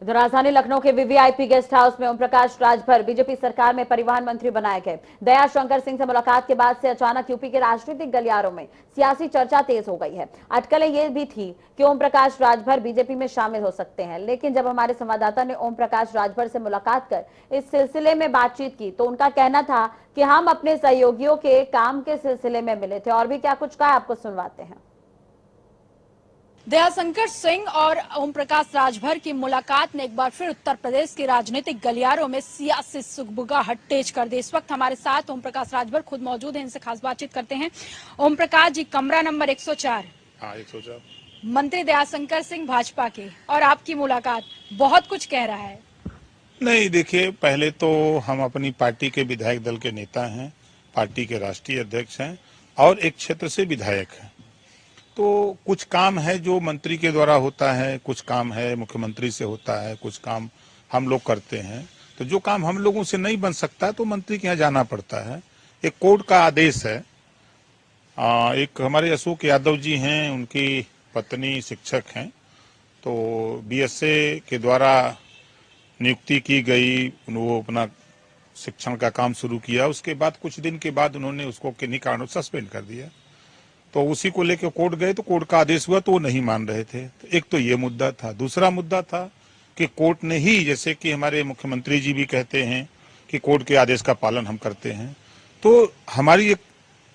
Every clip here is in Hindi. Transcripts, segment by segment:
इधर राजधानी लखनऊ के वीवीआईपी गेस्ट हाउस में ओम प्रकाश राजभर बीजेपी सरकार में परिवहन मंत्री बनाए गए। दया शंकर सिंह से मुलाकात के बाद से अचानक यूपी के राजनीतिक गलियारों में सियासी चर्चा तेज हो गई है। अटकलें ये भी थी कि ओम प्रकाश राजभर बीजेपी में शामिल हो सकते हैं, लेकिन जब हमारे संवाददाता ने ओम प्रकाश राजभर से मुलाकात कर इस सिलसिले में बातचीत की तो उनका कहना था कि हम अपने सहयोगियों के काम के सिलसिले में मिले थे। और भी क्या कुछ कहा, आपको सुनवाते हैं। दयाशंकर सिंह और ओम प्रकाश राजभर की मुलाकात ने एक बार फिर उत्तर प्रदेश के राजनीतिक गलियारों में सियासी सुगबुगाहट तेज कर दी। इस वक्त हमारे साथ ओम प्रकाश राजभर खुद मौजूद हैं, इनसे खास बातचीत करते हैं। ओम प्रकाश जी, कमरा नंबर 104। हाँ, 104। मंत्री दयाशंकर सिंह भाजपा के और आपकी मुलाकात बहुत कुछ कह रहा है। नहीं, देखिए, पहले तो हम अपनी पार्टी के विधायक दल के नेता हैं, पार्टी के राष्ट्रीय अध्यक्ष हैं और एक क्षेत्र से विधायक हैं। तो कुछ काम है जो मंत्री के द्वारा होता है, कुछ काम है मुख्यमंत्री से होता है, कुछ काम हम लोग करते हैं। तो जो काम हम लोगों से नहीं बन सकता तो मंत्री के यहाँ जाना पड़ता है। एक कोर्ट का आदेश है। एक हमारे अशोक यादव जी हैं, उनकी पत्नी शिक्षक हैं, तो बीएसए के द्वारा नियुक्ति की गई, वो अपना शिक्षण का काम शुरू किया। उसके बाद कुछ दिन के बाद उन्होंने उसको किन्हीं कारणों से सस्पेंड कर दिया। तो उसी को लेकर कोर्ट गए तो कोर्ट का आदेश हुआ तो वो नहीं मान रहे थे। तो एक तो ये मुद्दा था। दूसरा मुद्दा था कि कोर्ट ने ही, जैसे कि हमारे मुख्यमंत्री जी भी कहते हैं कि कोर्ट के आदेश का पालन हम करते हैं, तो हमारी एक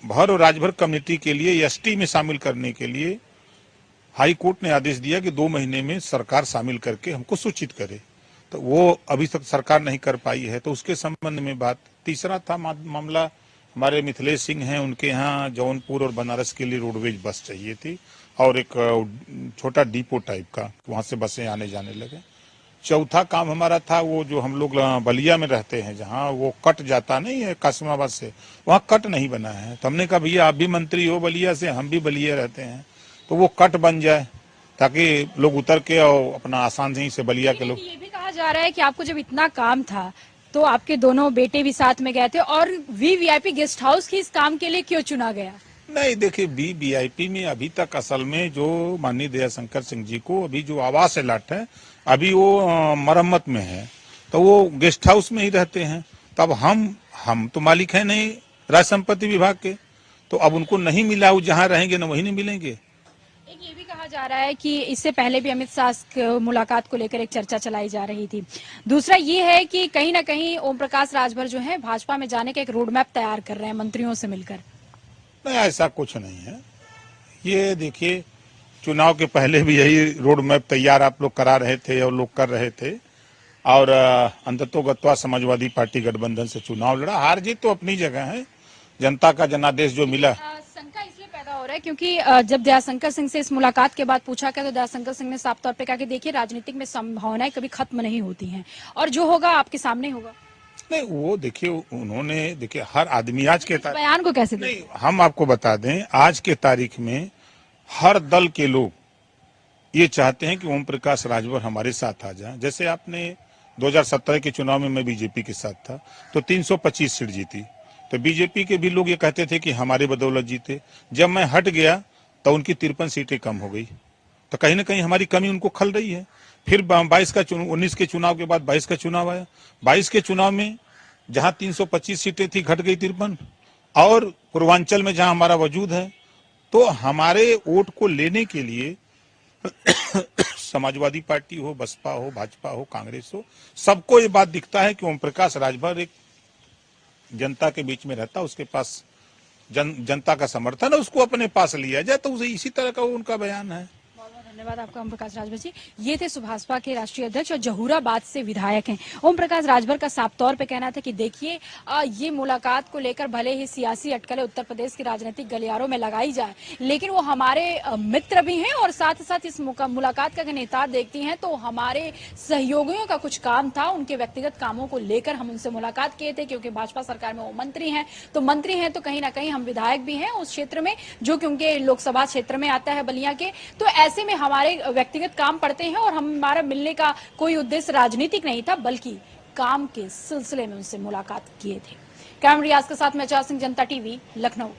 भर और राजभर कमेटी के लिए एसटी में शामिल करने के लिए हाई कोर्ट ने आदेश दिया कि 2 महीने में सरकार शामिल करके हमको सूचित करे। तो वो अभी तक सरकार नहीं कर पाई है, तो उसके संबंध में बात। तीसरा था मामला, हमारे मिथिलेश सिंह हैं, उनके यहाँ जौनपुर और बनारस के लिए रोडवेज बस चाहिए थी और एक छोटा डिपो टाइप का, वहाँ से बसें आने जाने लगे। चौथा काम हमारा था वो जो हम लोग बलिया में रहते हैं, जहाँ वो कट जाता नहीं है कासिमाबाद से, वहाँ कट नहीं बना है। तो हमने कहा भैया आप भी मंत्री हो बलिया से, हम भी बलिया रहते हैं, तो वो कट बन जाए ताकि लोग उतर के और अपना आसान से बलिया के लोग। ये भी कहा जा रहा है कि आपको जब इतना काम था तो आपके दोनों बेटे भी साथ में गए थे, और वीवीआईपी गेस्ट हाउस की इस काम के लिए क्यों चुना गया? नहीं, देखिए, वीवीआईपी में अभी तक असल में जो माननीय दयाशंकर सिंह जी को अभी जो आवास अलॉट है, अभी वो मरम्मत में है, तो वो गेस्ट हाउस में ही रहते हैं। तब हम तो मालिक हैं नहीं राज संपत्ति विभाग के, तो अब उनको नहीं मिला, वो जहाँ रहेंगे ना वहीं नहीं मिलेंगे। एक ये भी कहा जा रहा है कि इससे पहले भी अमित शाह की मुलाकात को लेकर एक चर्चा चलाई जा रही थी। दूसरा ये है कि कहीं ना कहीं ओम प्रकाश राजभर जो है भाजपा में जाने का एक रोड मैप तैयार कर रहे हैं मंत्रियों से मिलकर। नहीं, ऐसा कुछ नहीं है। ये देखिए, चुनाव के पहले भी यही रोड मैप तैयार आप लोग करा रहे थे और लोग कर रहे थे, और अंततोगत्वा समाजवादी पार्टी गठबंधन से चुनाव लड़ा। हार जीत तो अपनी जगह है, जनता का जनादेश जो मिला। शंका इसलिए पैदा हो रहा है क्योंकि जब दयाशंकर सिंह से इस मुलाकात के बाद पूछा गया तो दयाशंकर सिंह ने साफ तौर पे कहा कि देखिए राजनीतिक में संभावनाएं कभी खत्म नहीं होती हैं और जो होगा आपके सामने होगा। नहीं, वो देखिए, उन्होंने, देखिए, हर आदमी आज के बयान को कैसे नहीं, हम आपको बता दें, आज के तारीख में हर दल के लोग ये चाहते हैं कि ओम प्रकाश राजभर हमारे साथ आ जाए। जैसे आपने 2017 के चुनाव में मैं बीजेपी के साथ था तो 325 सीट जीती, तो बीजेपी के भी लोग ये कहते थे कि हमारे बदौलत जीते। जब मैं हट गया तो उनकी 53 सीटें कम हो गई, तो कहीं ना कहीं हमारी कमी उनको खल रही है। फिर 19 के चुनाव के बाद 22 का चुनाव आया। 22 के चुनाव में जहां 325 सीटें थी घट गई 53, और पूर्वांचल में जहां हमारा वजूद है, तो हमारे वोट को लेने के लिए समाजवादी पार्टी हो, बसपा हो, भाजपा हो, कांग्रेस हो, सबको ये बात दिखता है कि ओम प्रकाश राजभर एक जनता के बीच में रहता, उसके पास जनता का समर्थन है, उसको अपने पास लिया जाए। तो उसे इसी तरह का उनका बयान है। धन्यवाद आपका ओम प्रकाश राजभर जी। ये थे सुभाषपा के राष्ट्रीय अध्यक्ष और जहूराबाद से विधायक हैं ओम प्रकाश राजभर का साफ तौर पे कहना था कि देखिए ये मुलाकात को लेकर भले ही सियासी अटकलें उत्तर प्रदेश के राजनीतिक गलियारों में लगाई जाए, लेकिन वो हमारे मित्र भी हैं और साथ ही साथ इस मुलाकात का अगर नेतार देखती हैं तो हमारे सहयोगियों का कुछ काम था, उनके व्यक्तिगत कामों को लेकर हम उनसे मुलाकात किए थे, क्योंकि भाजपा सरकार में वो मंत्री हैं, तो मंत्री हैं तो कहीं ना कहीं हम विधायक भी हैं उस क्षेत्र में, जो कि उनके लोकसभा क्षेत्र में आता है बलिया के। तो ऐसे में हमारे व्यक्तिगत काम पड़ते हैं और हमारा मिलने का कोई उद्देश्य राजनीतिक नहीं था, बल्कि काम के सिलसिले में उनसे मुलाकात किए थे। कैमरा रियाज के साथ मैं चार सिंह, जनता टीवी, लखनऊ।